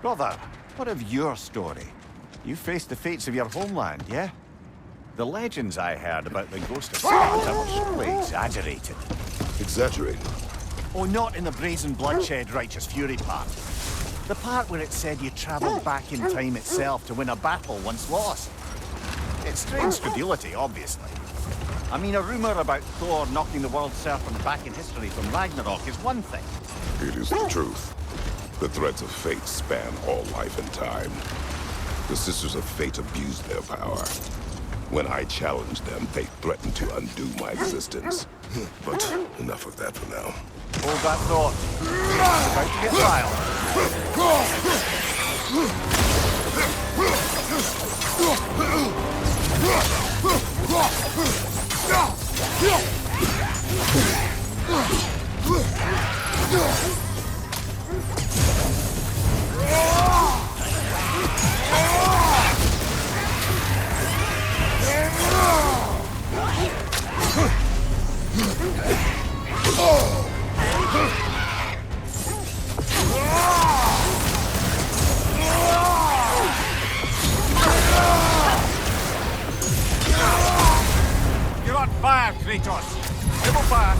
Brother, what of your story? You faced the fates of your homeland, yeah? The legends I heard about the ghost of Sparta were surely exaggerated. Exaggerated? Oh, not in the brazen bloodshed righteous fury part. The part where it said you travelled back in time itself to win a battle once lost. It's strange credulity, obviously. I mean, a rumour about Thor knocking the world serpent back in history from Ragnarok is one thing. It is the truth. The threads of fate span all life and time. The Sisters of Fate abused their power. When I challenged them, they threatened to undo my existence. But enough of that for now. Hold that thought. It's about to get You're on fire, Kratos! Double fire!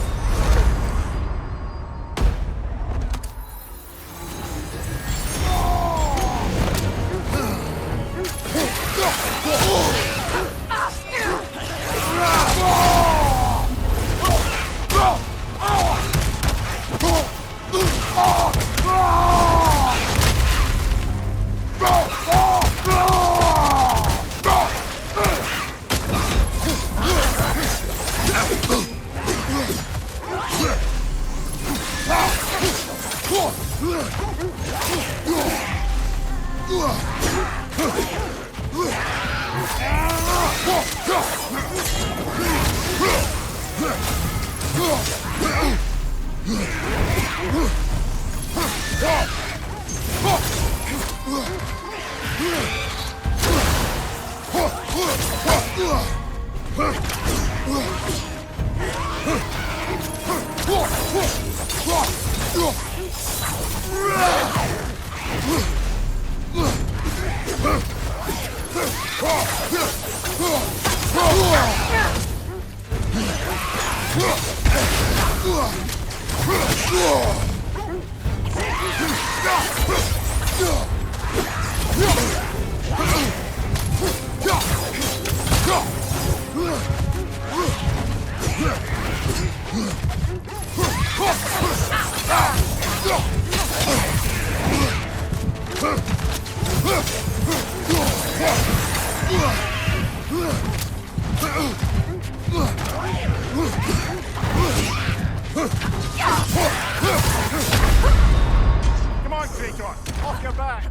Come on, Kratos! Off your back!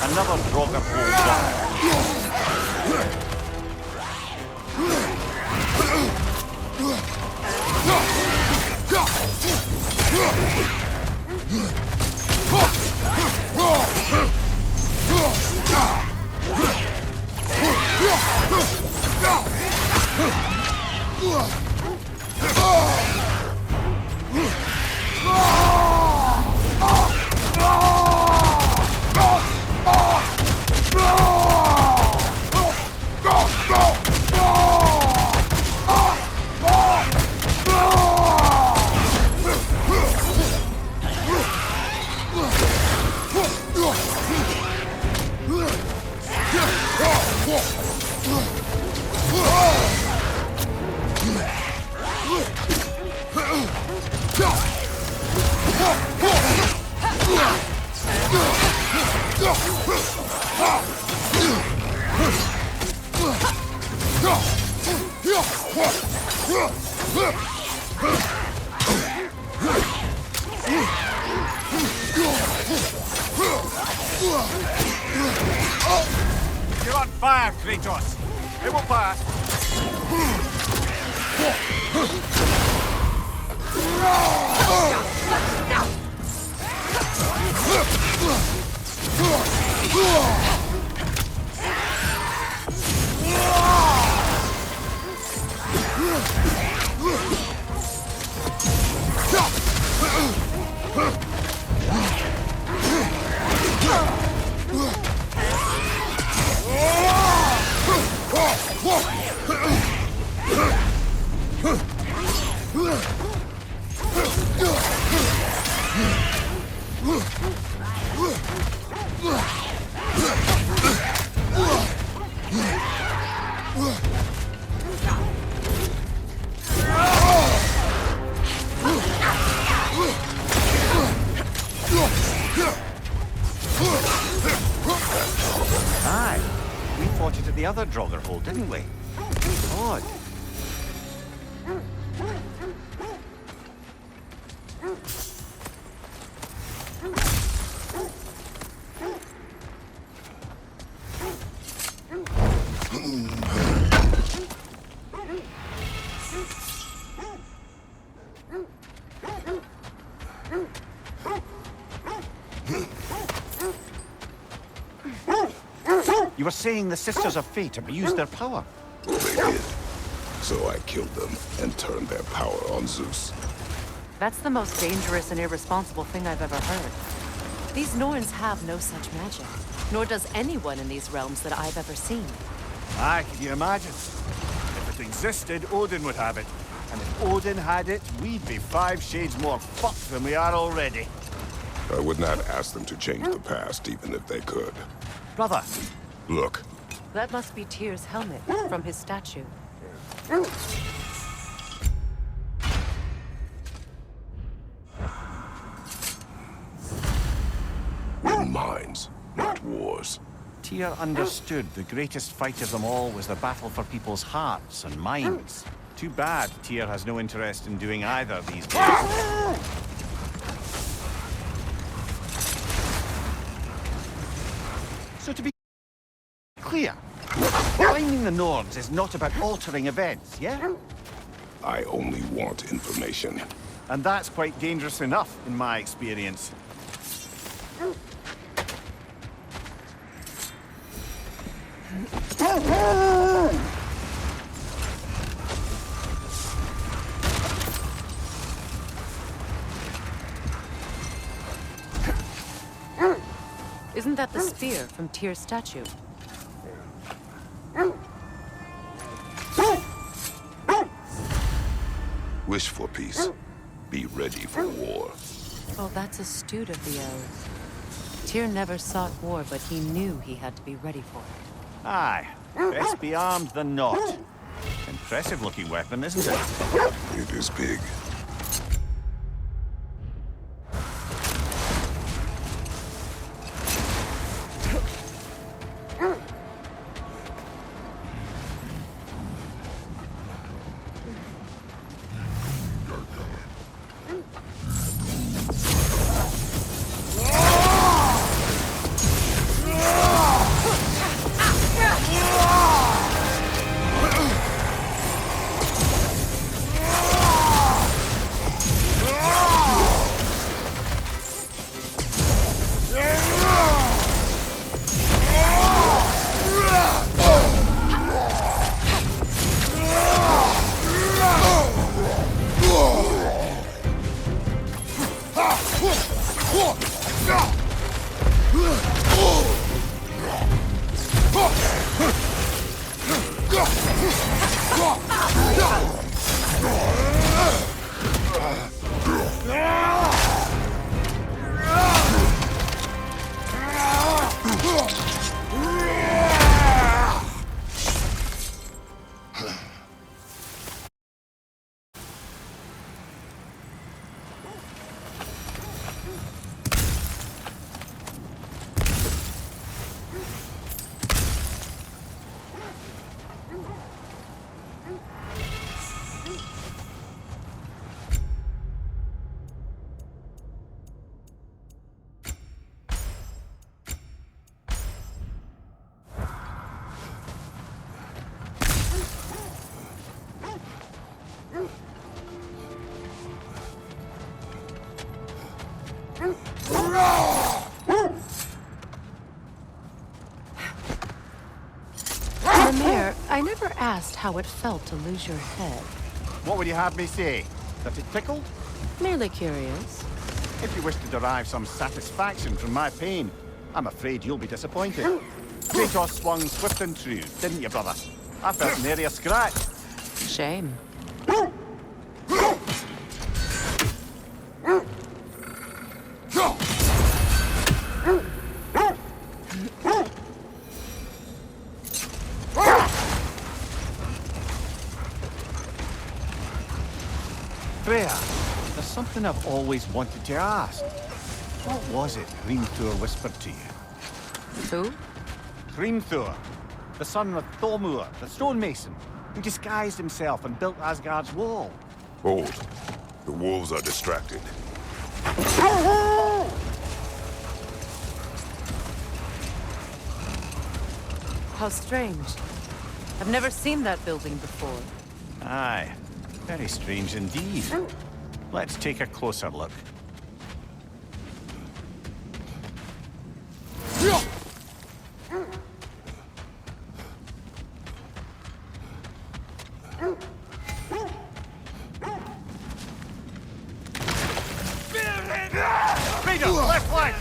Another Draugr You're on fire, Kratos! It will pass! Aye, we fought it at the other Draugr hole, didn't we? Odd. You were saying the Sisters of Fate abused their power. They did. So I killed them and turned their power on Zeus. That's the most dangerous and irresponsible thing I've ever heard. These Norns have no such magic, nor does anyone in these realms that I've ever seen. Aye, can you imagine? If it existed, Odin would have it. And if Odin had it, we'd be 5 shades more fucked than we are already. I would not ask them to change the past, even if they could. Brother, Look, That must be Tyr's helmet from his statue. win minds, not wars. Tyr understood the greatest fight of them all was the battle for people's hearts and minds. Too bad Tyr has no interest in doing either these days. So to be clear, finding the Norns is not about altering events, yeah? I only want information. And that's quite dangerous enough, in my experience. Isn't that the spear from Tyr's statue? Wish for peace. Be ready for war. Oh, that's astute of the elves. Tyr never sought war, but he knew he had to be ready for it. Aye, best be armed than not. Impressive looking weapon, isn't it? It is big. I never asked how it felt to lose your head. What would you have me say? That it tickled? Merely curious. If you wish to derive some satisfaction from my pain, I'm afraid you'll be disappointed. Kratos swung swift and true, didn't you, brother? I felt nary a scratch. Shame. Freya, there's something I've always wanted to ask. What was it Hrimthur whispered to you? Who? Hrimthur, the son of Thormur, the stonemason, who disguised himself and built Asgard's wall. Hold. The wolves are distracted. How strange. I've never seen that building before. Aye, very strange indeed. Let's take a closer look. Freedom, left flank!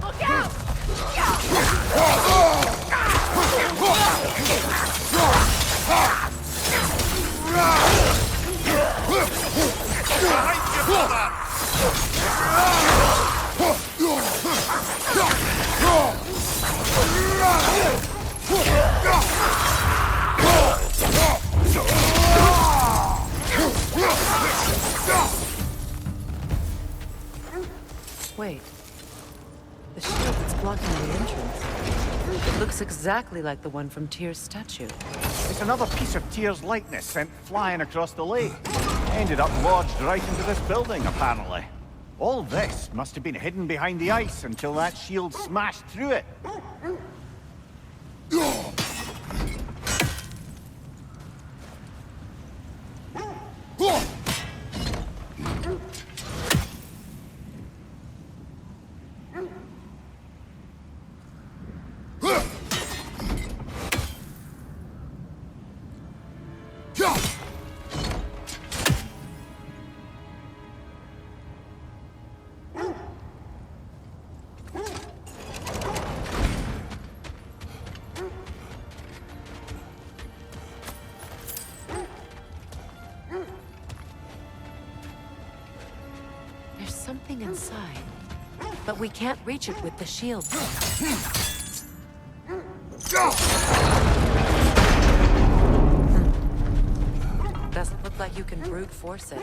Look out! Wait. The shield that's blocking the entrance. It looks exactly like the one from Tyr's statue. It's another piece of Tyr's likeness sent flying across the lake. Ended up lodged right into this building, apparently. All this must have been hidden behind the ice until that shield smashed through it. There's something inside, but we can't reach it with the shield. Doesn't look like you can brute force it.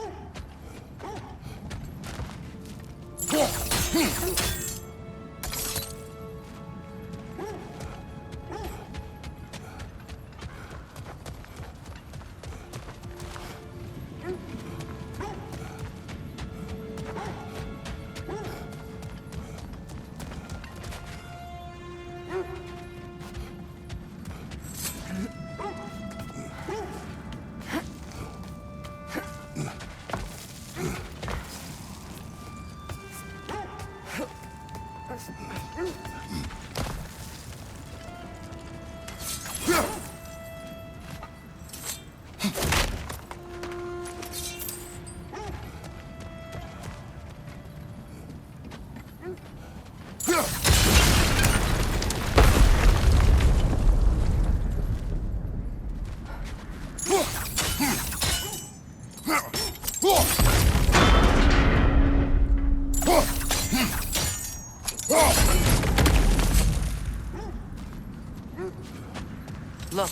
Look,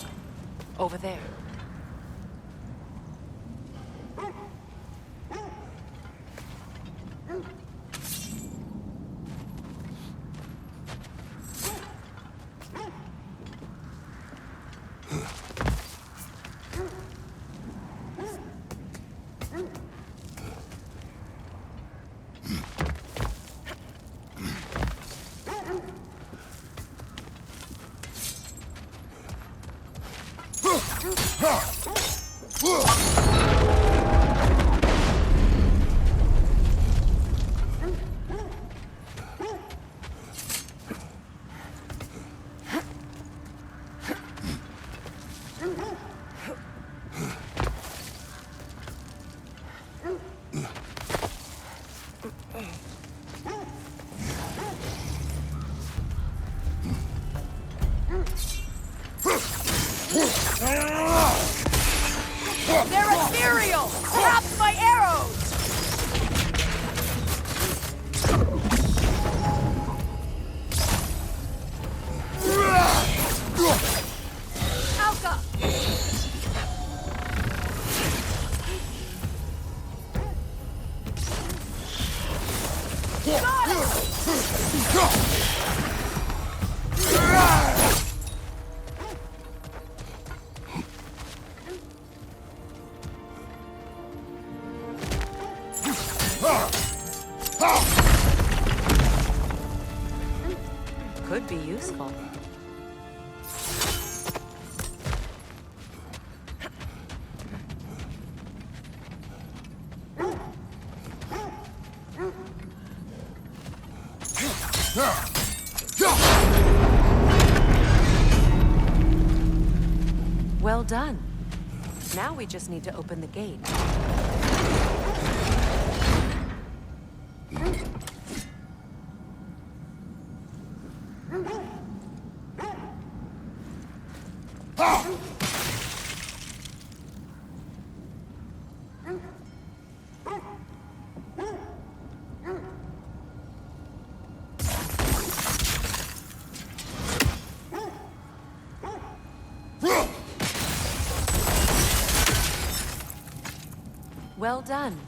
over there. Could be useful. Well done. Now we just need to open the gate. Well done.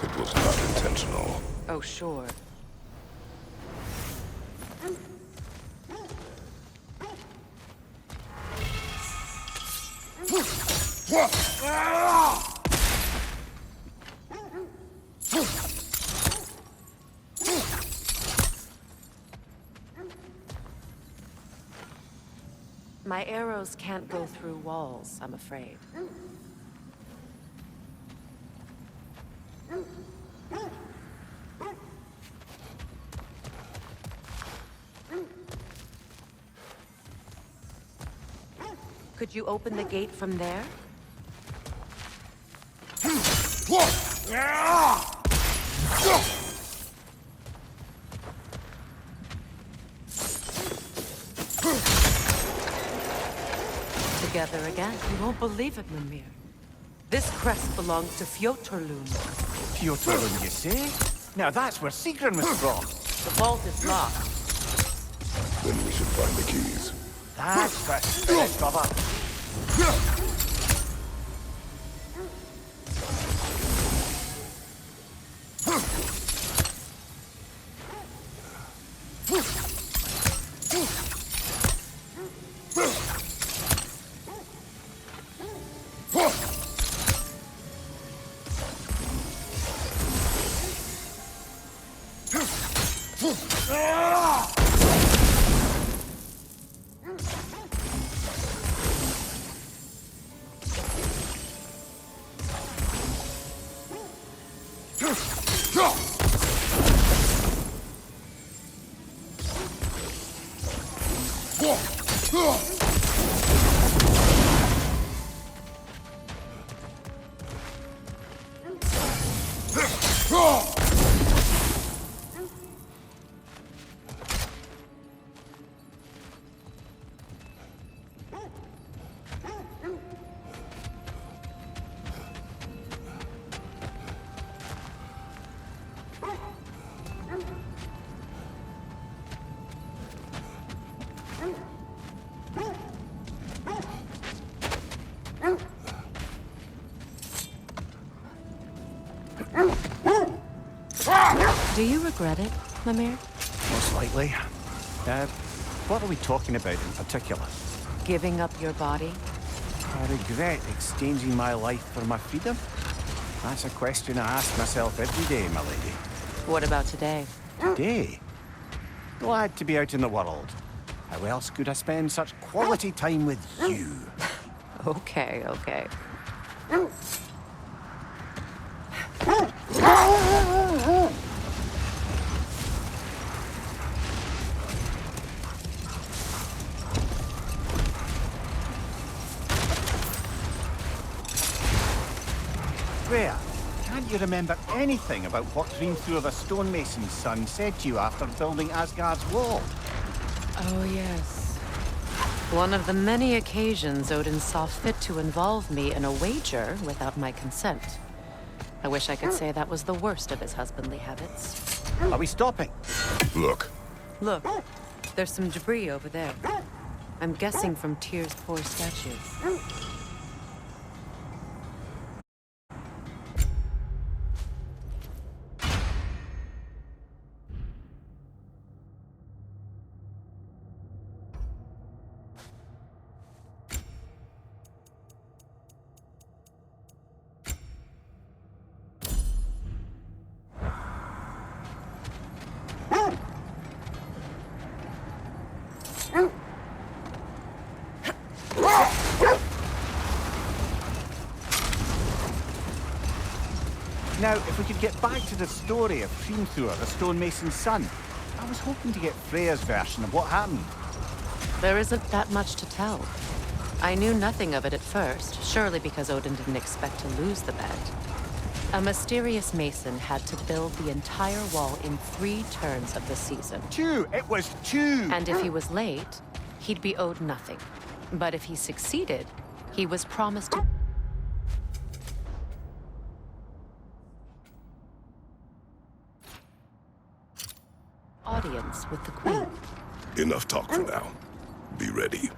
It was not intentional. Oh, sure. My arrows can't go through walls, I'm afraid. Could you open the gate from there? Together again. You won't believe it, Mimir. This crest belongs to Fjotorlund. Fjotorlund, you say? Now that's where Sigrun was from. The vault is locked. Then we should find the keys. That's the spirit, brother. Do you regret it, Mimir? Most likely. What are we talking about in particular? Giving up your body? I regret exchanging my life for my freedom. That's a question I ask myself every day, my lady. What about today? Today? Glad to be out in the world. How else could I spend such quality time with you? Okay, okay. Rhea, can't you remember anything about what Hrimthur the stonemason's son said to you after building Asgard's wall? Oh, yes. One of the many occasions Odin saw fit to involve me in a wager without my consent. I wish I could say that was the worst of his husbandly habits. Are we stopping? Look, Look, there's some debris over there. I'm guessing from Tyr's poor statues. Now, if we could get back to the story of Hrimthur, the stonemason's son, I was hoping to get Freya's version of what happened. There isn't that much to tell. I knew nothing of it at first, surely because Odin didn't expect to lose the bet. A mysterious mason had to build the entire wall in 3 turns of the season. 2! It was 2! And if he was late, he'd be owed nothing. But if he succeeded, he was promised to... audience with the Queen. enough talk for now. Be ready.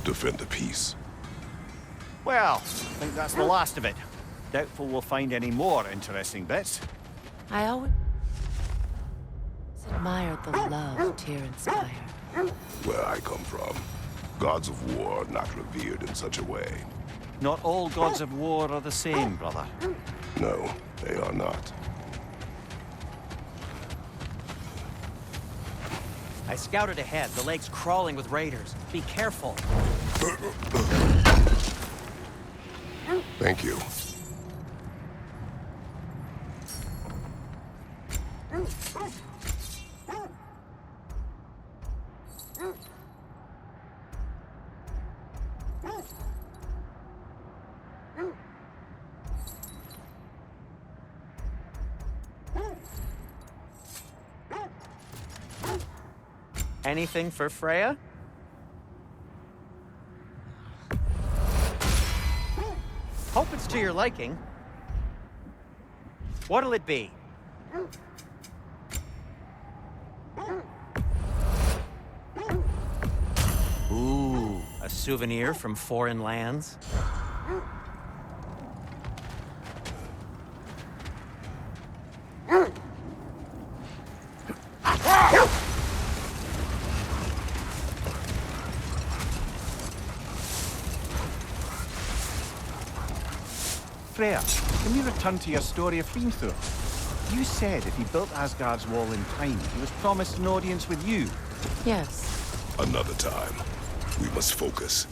Defend the peace. Well, I think that's the last of it. Doubtful we'll find any more interesting bits. I always admired the love Tyr inspired. Where I come from, gods of war are not revered in such a way. Not all gods of war are the same, brother. No, they are not. I scouted ahead. The lake's crawling with raiders. Be careful. Thank you. Anything for Freya? Hope it's to your liking. What'll it be? Ooh, a souvenir from foreign lands? Freya, can we return to your story of Hrimthur? You said if he built Asgard's wall in time, he was promised an audience with you. Yes. Another time. We must focus.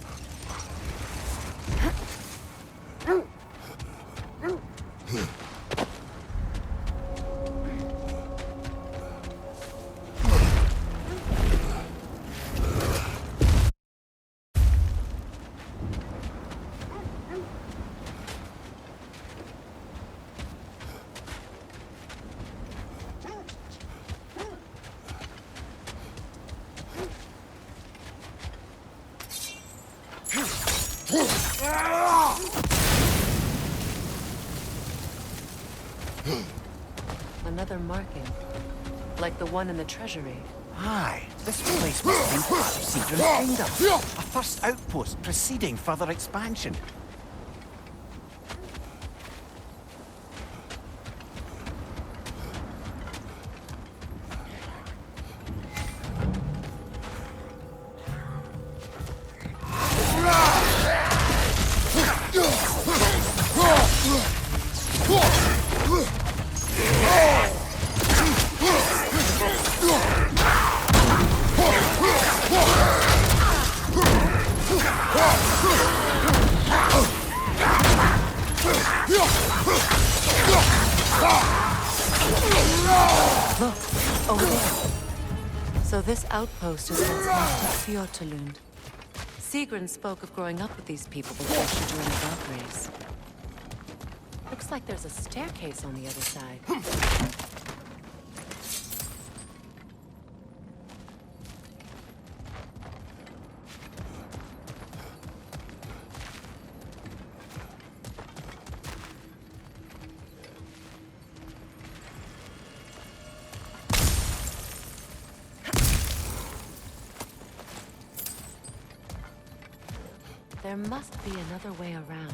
Another marking. Like the one in the treasury. Aye, this place must have been part of Siegfried's kingdom. A first outpost preceding further expansion. Over there. So this outpost is what's left of Fjortulund. Sigrun spoke of growing up with these people before she joined the Valkyries. Looks like there's a staircase on the other side. There must be another way around.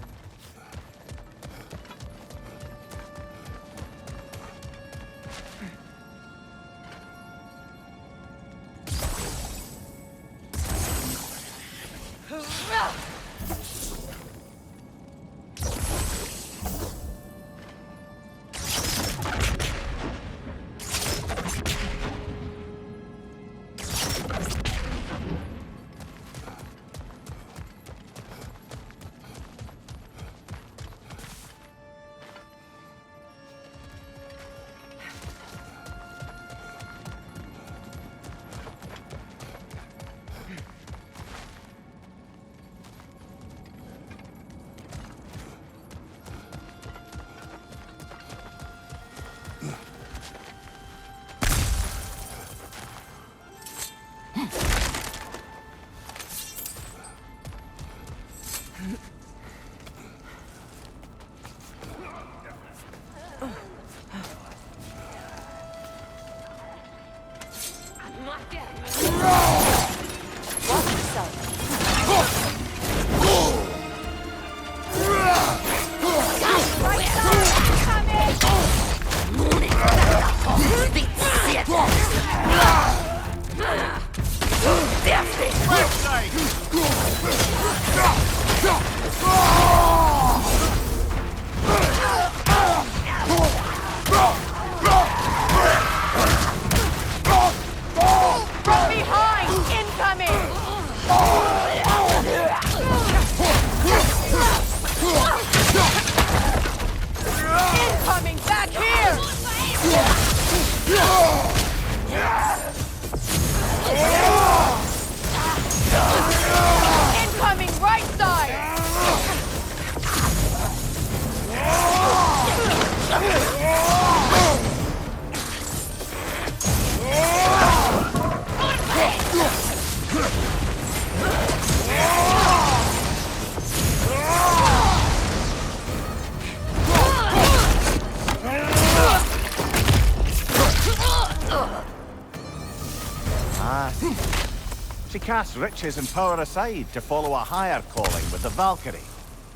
She casts riches and power aside to follow a higher calling with the Valkyrie.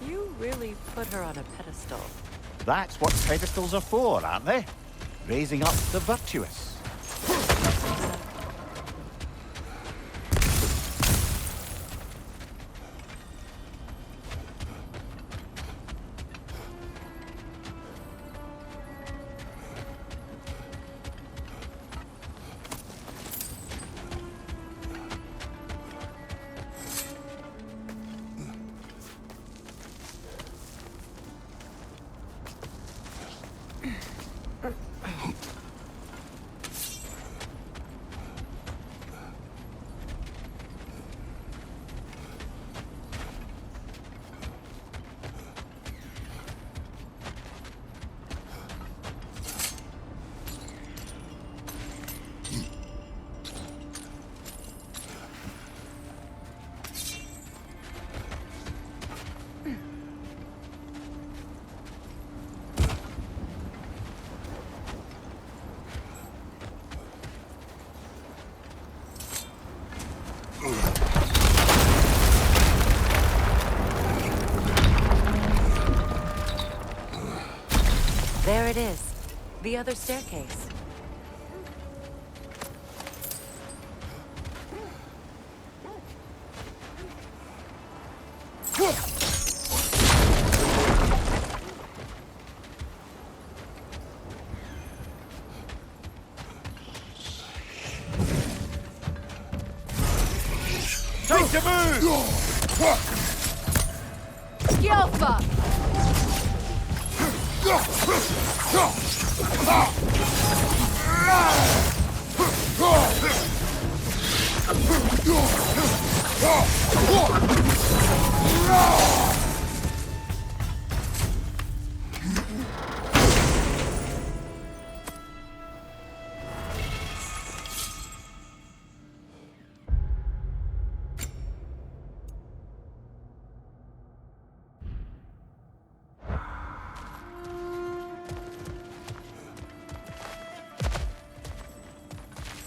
You really put her on a pedestal. That's what pedestals are for, aren't they? Raising up the virtuous. There it is. The other staircase. Time to move! Yelfa!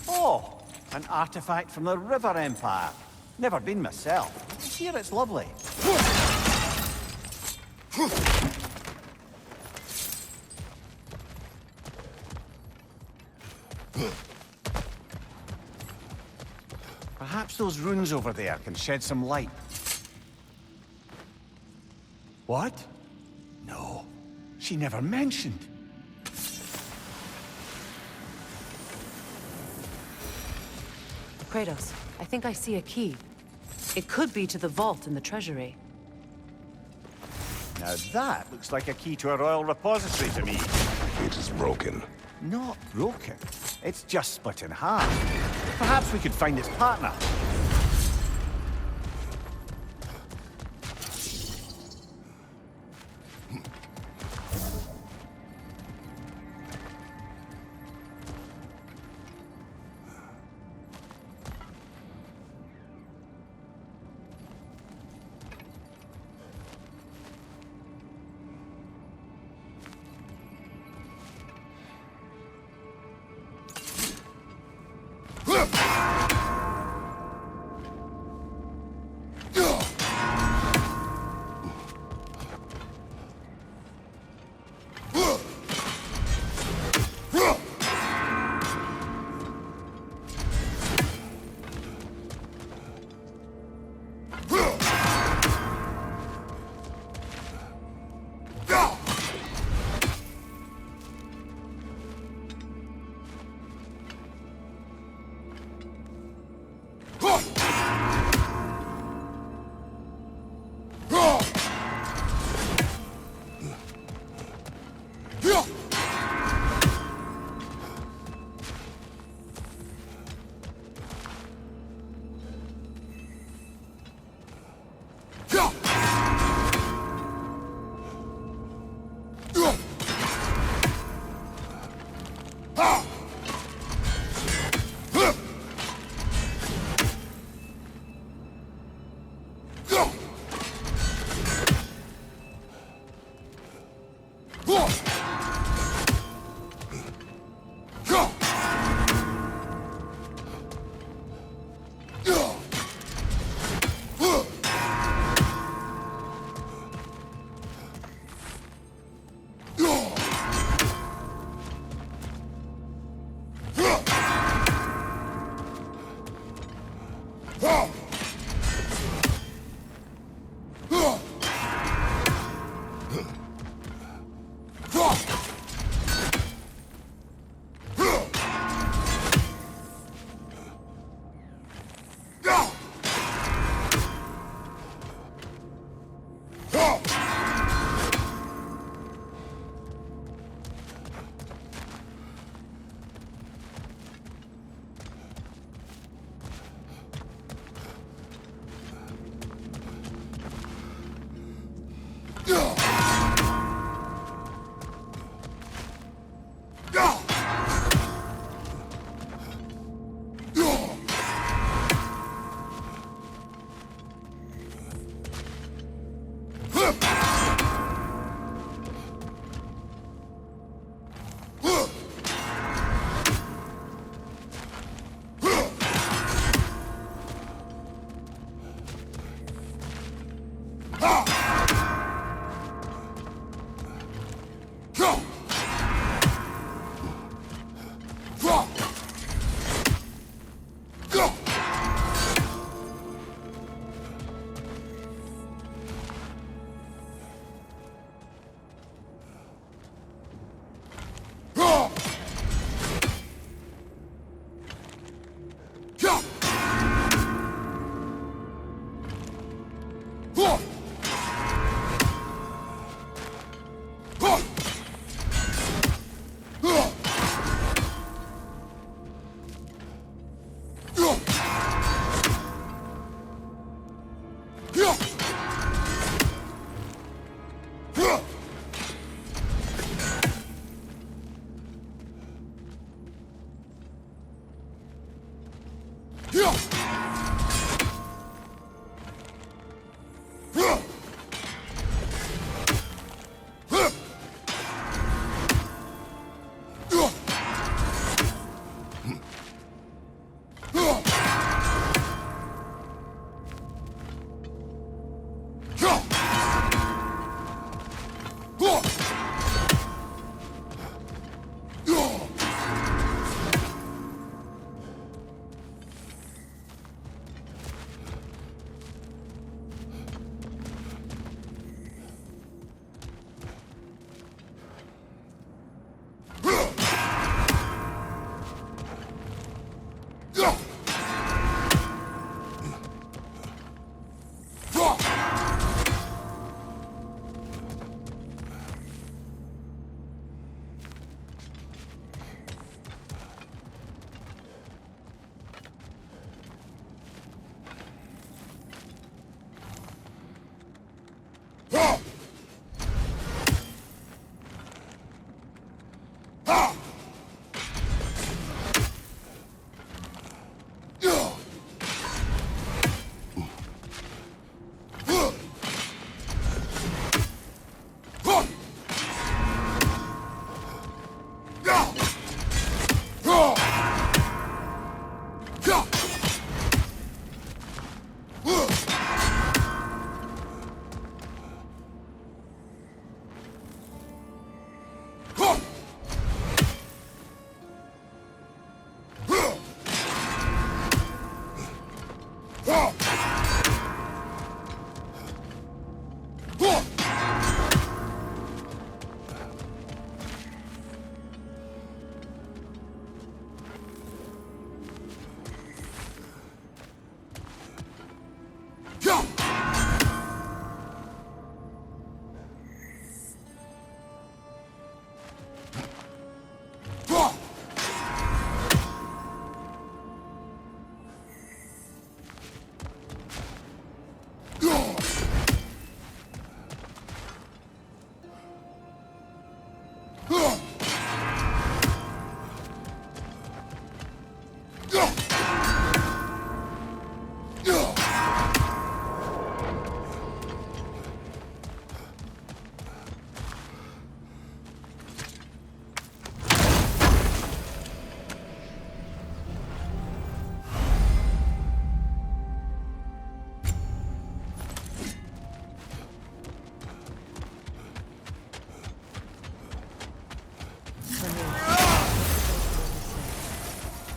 Oh, an artifact from the River Empire. Never been myself. I hear it's lovely. Perhaps those runes over there can shed some light. What? No, she never mentioned. Kratos, I think I see a key. It could be to the vault in the treasury. Now that looks like a key to a royal repository to me. It is broken. Not broken. It's just split in half. Perhaps we could find its partner.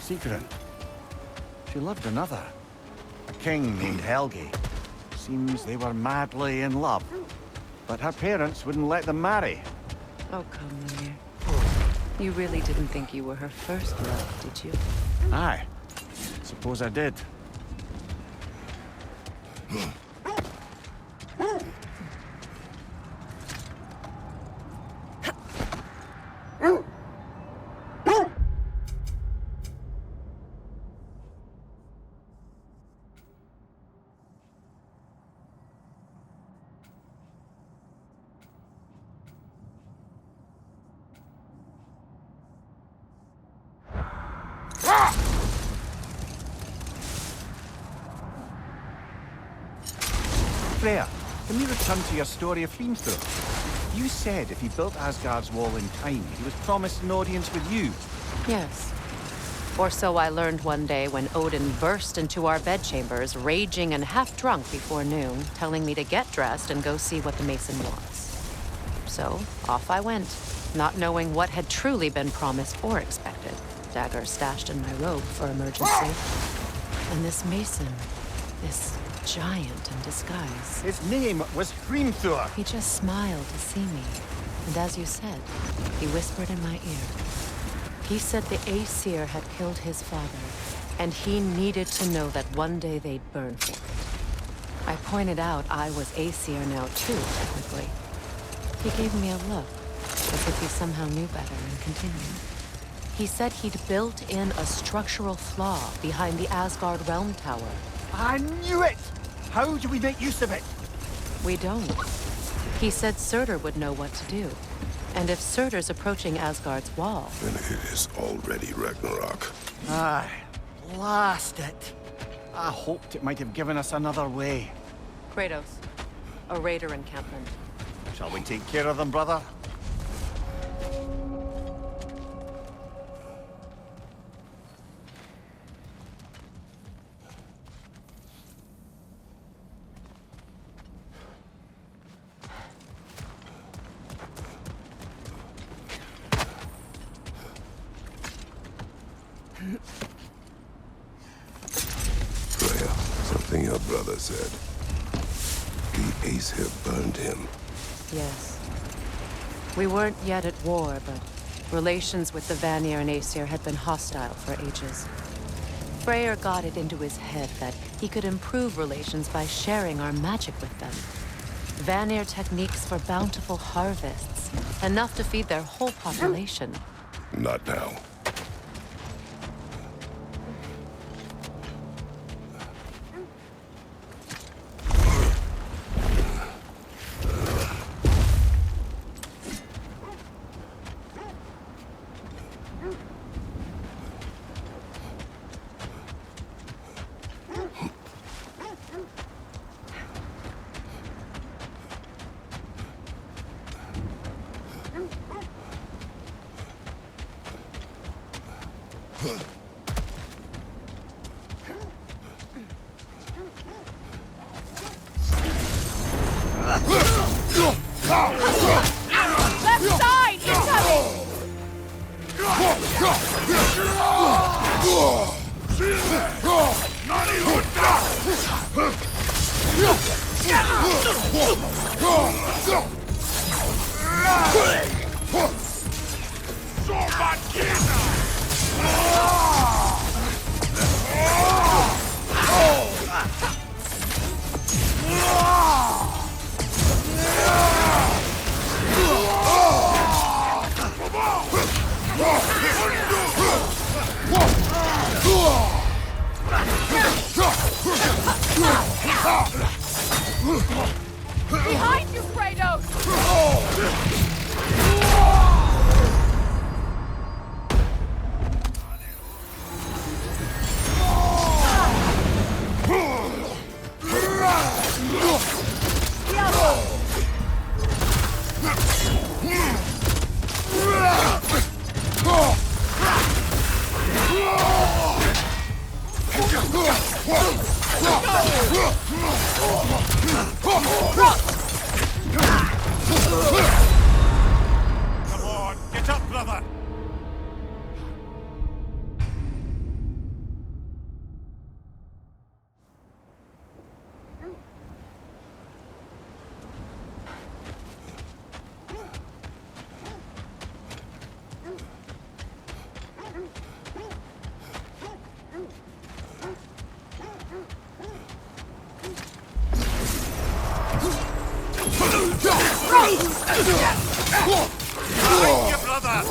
Secret. She loved another. A king named Helgi. Seems they were madly in love. But her parents wouldn't let them marry. Oh, come here. You really didn't think you were her first love, did you? Aye. Suppose I did. Freya, can we return to your story of Hrimthur? You said if he built Asgard's wall in time, he was promised an audience with you. Yes. Or so I learned one day when Odin burst into our bedchambers, raging and half-drunk before noon, telling me to get dressed and go see what the Mason wants. So, off I went, not knowing what had truly been promised or expected. Dagger stashed in my robe for emergency. And this Mason, this giant in disguise. His name was Hrimthur. He just smiled to see me. And as you said, he whispered in my ear. He said the Aesir had killed his father, and he needed to know that one day they'd burn for it. I pointed out I was Aesir now too, technically. He gave me a look, as if he somehow knew better, and continued. He said he'd built in a structural flaw behind the Asgard Realm Tower. I knew it! How do we make use of it? We don't. He said Surtur would know what to do. And if Surtur's approaching Asgard's wall... Then it is already Ragnarok. Aye, blast it. I hoped it might have given us another way. Kratos, a raider encampment. Shall we take care of them, brother? Freya, something your brother said. The Aesir burned him. Yes. We weren't yet at war, but relations with the Vanir and Aesir had been hostile for ages. Freyr got it into his head that he could improve relations by sharing our magic with them. Vanir techniques for bountiful harvests, enough to feed their whole population. Not now. Left side! Incoming! Behind you, Kratos! Come on, get up, brother! Fight your brother!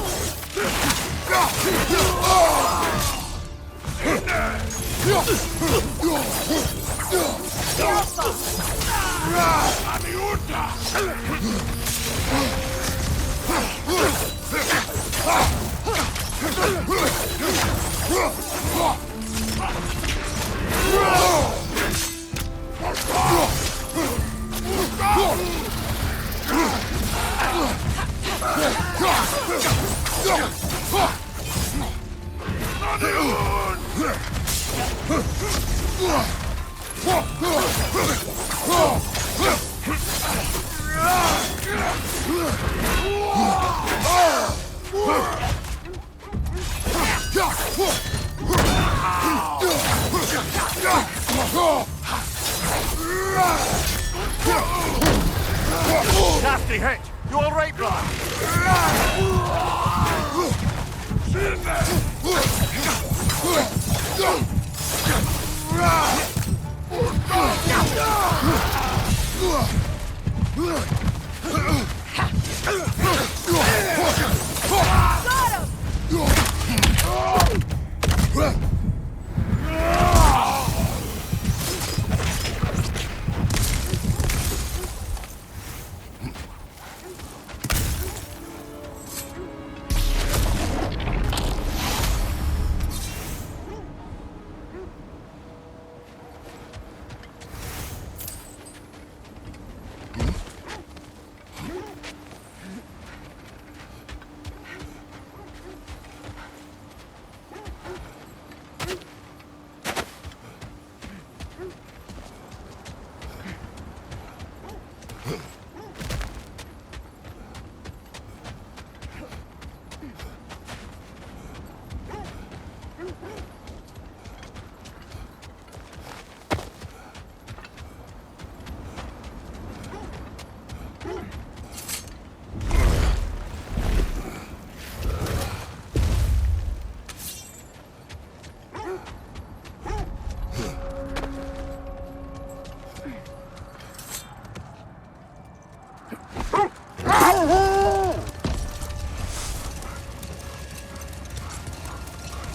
Nasty hit! You all right, brother?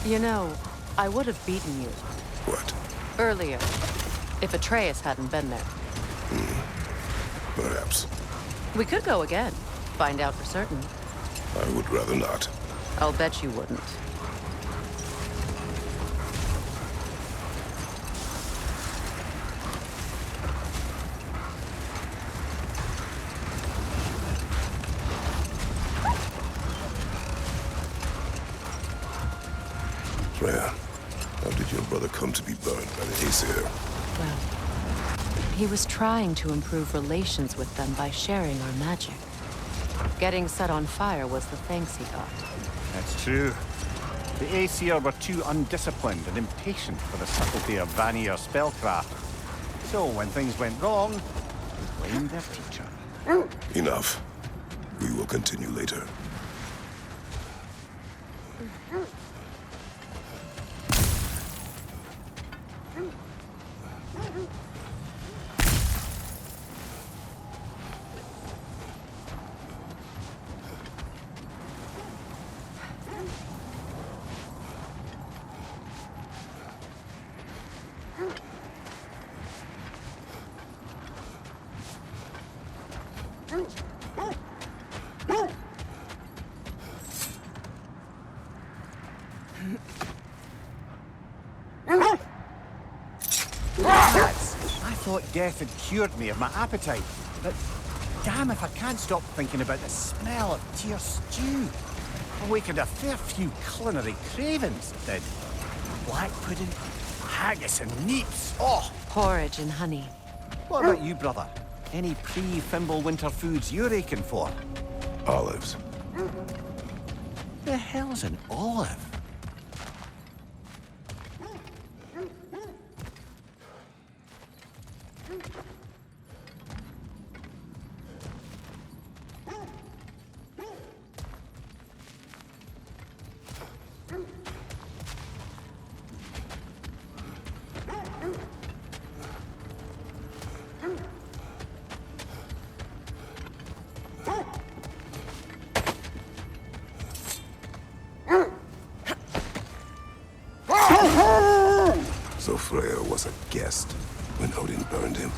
You know, I would have beaten you What? earlier if Atreus hadn't been there. Perhaps. We could go again, find out for certain. I would rather not. I'll bet you wouldn't. Freya, how did your brother come to be burned by the Aesir? Well, he was trying to improve relations with them by sharing our magic. Getting set on fire was the thanks he got. That's true. The Aesir were too undisciplined and impatient for the subtlety of Vanir spellcraft. So when things went wrong, they blamed their teacher. Enough. We will continue later. I thought death had cured me of my appetite, but damn if I can't stop thinking about the smell of tear stew. Awakened a fair few culinary cravings, it did. Black pudding, haggis and neeps. Oh! Porridge and honey. What about you, brother? Any pre-Fimble winter foods you're aching for? Olives. The hell's an olive? So Freyr was a guest when Odin burned him.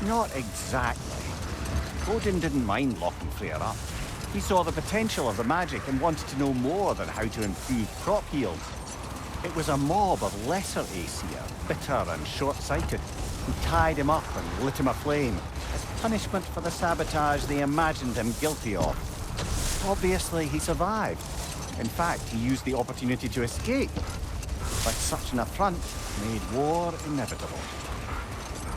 Not exactly. Odin didn't mind locking Freyr up. He saw the potential of the magic and wanted to know more than how to improve crop yields. It was a mob of lesser Aesir, bitter and short-sighted, who tied him up and lit him aflame as punishment for the sabotage they imagined him guilty of. Obviously, he survived. In fact, he used the opportunity to escape. But such an affront made war inevitable.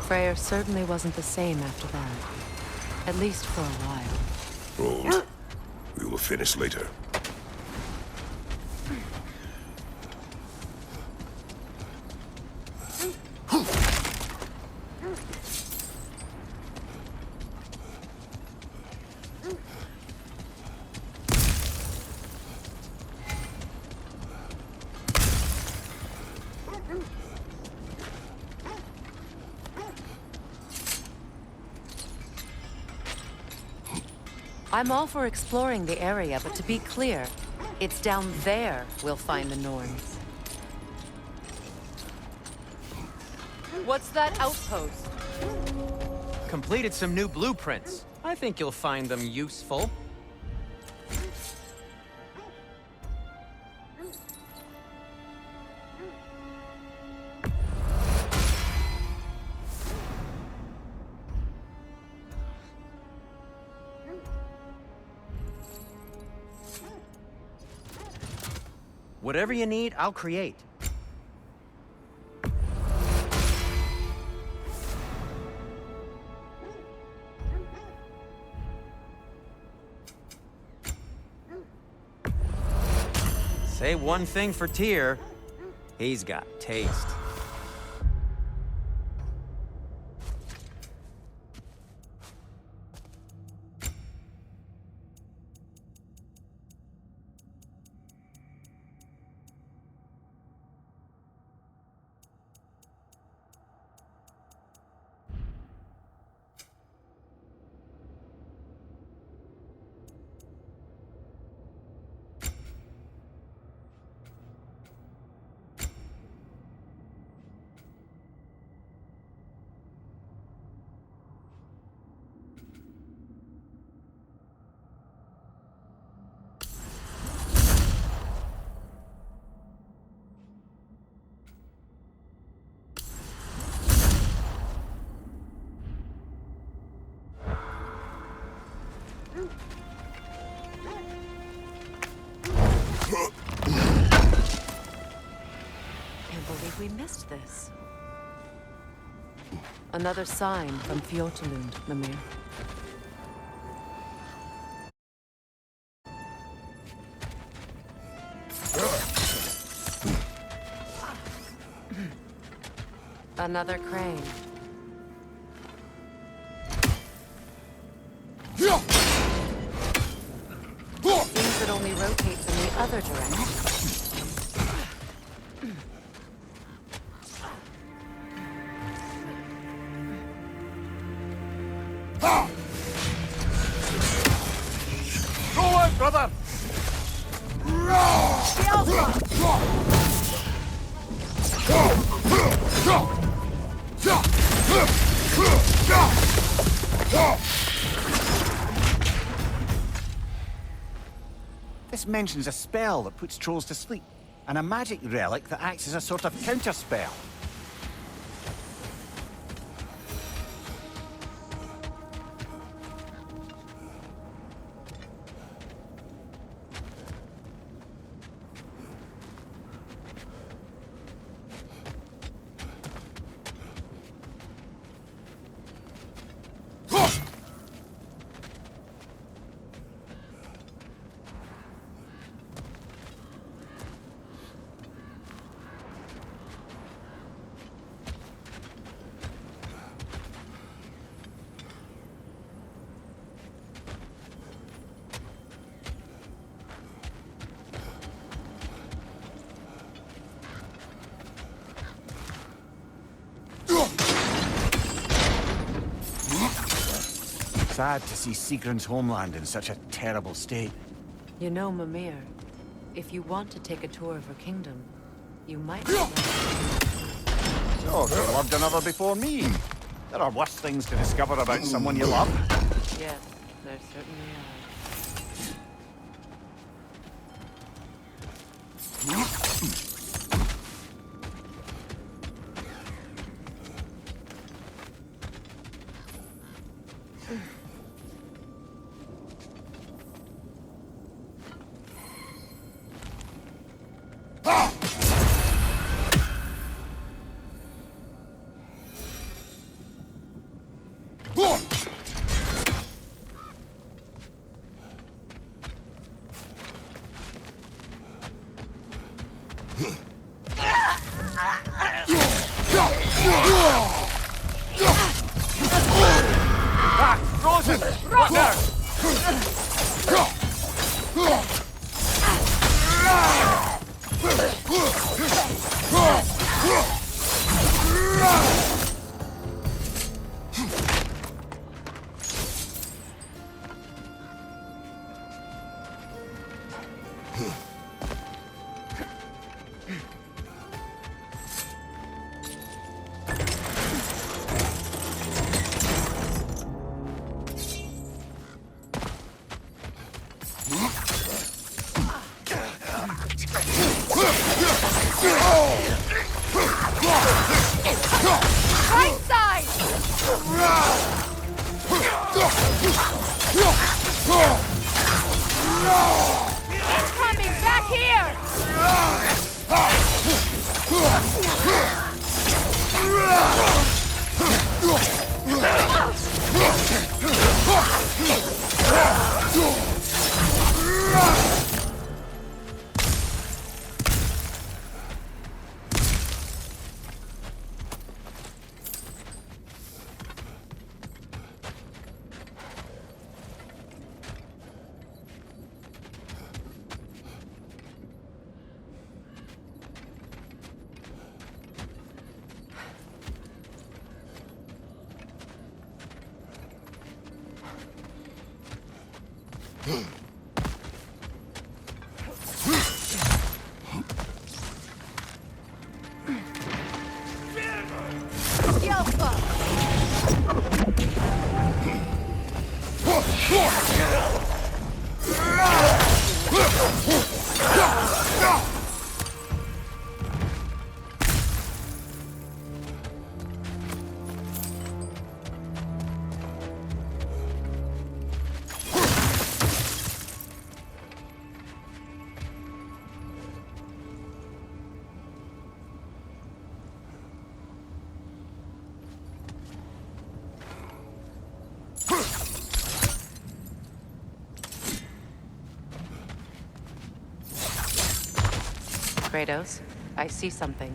Freyr certainly wasn't the same after that. At least for a while. Rold. We will finish later. I'm all for exploring the area, but to be clear, it's down there we'll find the Norns. What's that outpost? Completed some new blueprints. I think you'll find them useful. Whatever you need, I'll create. Say one thing for Tyr, he's got taste. Can't believe we missed this. Another sign from Fjotalund, Mimir. Another crane. Seems it only rotates in the other direction. Go on, brother! This mentions a spell that puts trolls to sleep, and a magic relic that acts as a sort of counterspell. Sad to see Sigrun's homeland in such a terrible state. You know, Mimir, if you want to take a tour of her kingdom, you might... So, you loved another before me. There are worse things to discover about someone you love. Yes, there certainly are. Right side! It's coming back here! Kratos, I see something.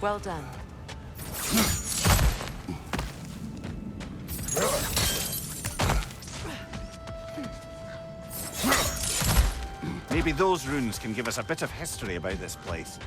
Well done. Maybe those runes can give us a bit of history about this place.